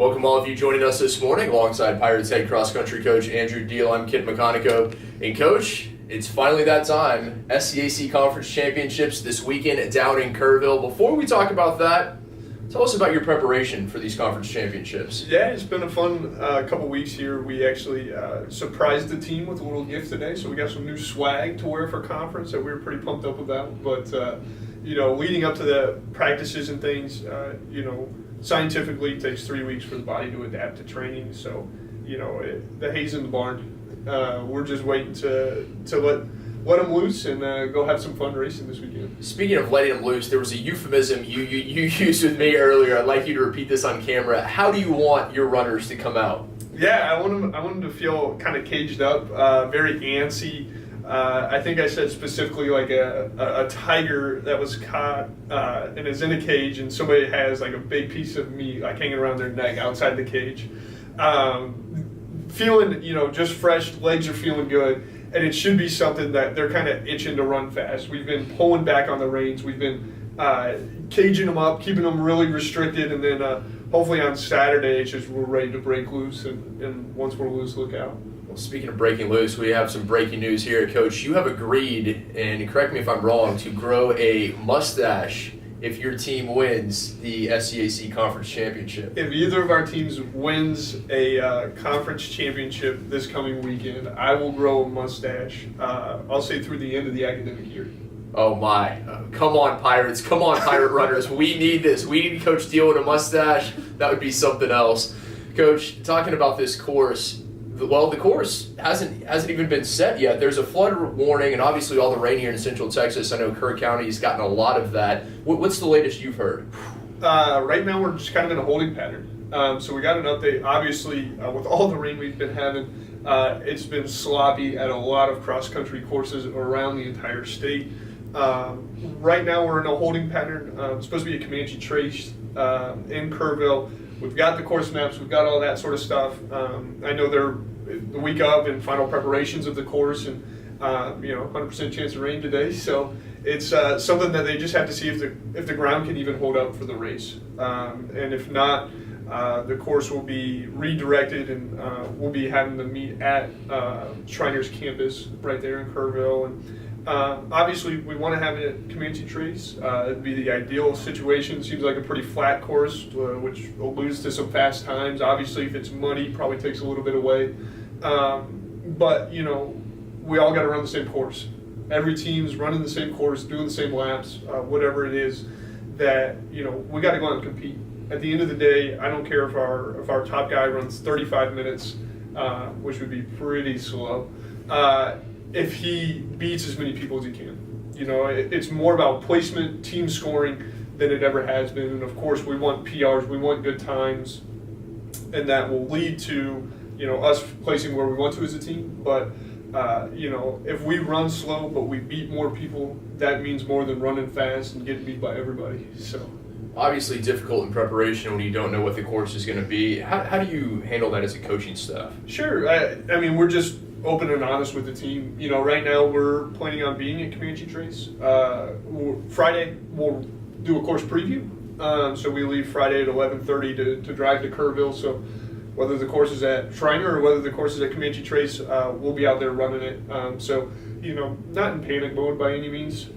Welcome all of you joining us this morning alongside Pirates head cross-country coach Andrew Diehl. I'm Kid McConnico. And Coach, it's finally that time. SCAC Conference Championships this weekend down in Kerrville. Before we talk about that, tell us about your preparation for these conference championships. Yeah, it's been a fun couple weeks here. We actually surprised the team with a little gift today, so we got some new swag to wear for conference that we were pretty pumped up about. But, leading up to the practices and things, scientifically, it takes 3 weeks for the body to adapt to training. So, the hay's in the barn. We're just waiting to let them loose and go have some fun racing this weekend. Speaking of letting them loose, there was a euphemism you used with me earlier. I'd like you to repeat this on camera. How do you want your runners to come out? Yeah, I want them to feel kind of caged up, very antsy. I think I said specifically like a tiger that was caught and is in a cage, and somebody has like a big piece of meat like hanging around their neck outside the cage. Feeling, just fresh, legs are feeling good, and it should be something that they're kind of itching to run fast. We've been pulling back on the reins. We've been caging them up, keeping them really restricted, and then hopefully on Saturday it's just we're ready to break loose, and once we're loose, look out. Well, speaking of breaking loose, we have some breaking news here. Coach, you have agreed, and correct me if I'm wrong, to grow a mustache if your team wins the SCAC Conference Championship. If either of our teams wins a conference championship this coming weekend, I will grow a mustache, I'll say through the end of the academic year. Oh my. Come on, Pirates. Come on, Pirate runners. We need this. We need Coach Diehl with a mustache. That would be something else. Coach, talking about this course, well, the course hasn't even been set yet. There's a flood warning, and obviously all the rain here in Central Texas. I know Kerr County has gotten a lot of that. What's the latest you've heard? Right now we're just kind of in a holding pattern. So we got an update. Obviously, with all the rain we've been having, it's been sloppy at a lot of cross-country courses around the entire state. Right now we're in a holding pattern. It's supposed to be a Comanche Trace in Kerrville. We've got the course maps. We've got all that sort of stuff. I know they're the week of in final preparations of the course, and 100% chance of rain today. So it's something that they just have to see if the ground can even hold up for the race. And if not, the course will be redirected, and we'll be having them meet at Shriner's campus right there in Kerrville. And obviously, we want to have it at Comanche Trace. It'd be the ideal situation. Seems like a pretty flat course, which alludes to some fast times. Obviously, if it's muddy, probably takes a little bit away. But we all got to run the same course. Every team's running the same course, doing the same laps, whatever it is. That we got to go out and compete. At the end of the day, I don't care if our top guy runs 35 minutes, which would be pretty slow. If he beats as many people as he can. It's more about placement, team scoring than it ever has been. And of course, we want PRs, we want good times, and that will lead to us placing where we want to as a team. But if we run slow but we beat more people, that means more than running fast and getting beat by everybody. So obviously difficult in preparation when you don't know what the course is going to be. How do you handle that as a coaching staff? Sure. I mean, we're just open and honest with the team. Right now we're planning on being at Comanche Trace. Friday we'll do a course preview. So we leave Friday at 11:30 to drive to Kerrville. So whether the course is at Shriner or whether the course is at Comanche Trace, we'll be out there running it. So not in panic mode by any means.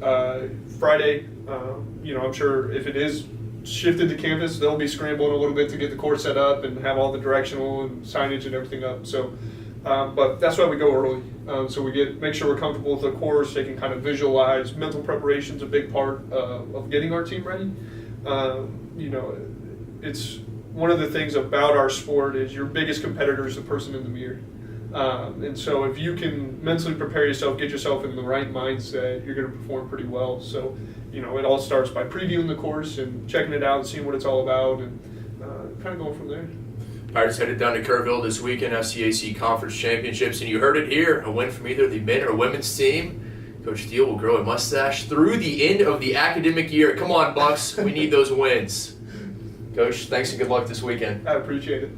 Friday, I'm sure if it is shifted to campus, they'll be scrambling a little bit to get the course set up and have all the directional and signage and everything up. So. But that's why we go early, so we make sure we're comfortable with the course. They can kind of visualize. Mental preparation's a big part of getting our team ready. It's one of the things about our sport is your biggest competitor is the person in the mirror. And so if you can mentally prepare yourself, get yourself in the right mindset, you're going to perform pretty well. So, it all starts by previewing the course and checking it out and seeing what it's all about, and kind of going from there. Pirates headed down to Kerrville this weekend, SCAC Conference Championships, and you heard it here, a win from either the men or women's team. Coach Diehl will grow a mustache through the end of the academic year. Come on, Bucks. We need those wins. Coach, thanks and good luck this weekend. I appreciate it.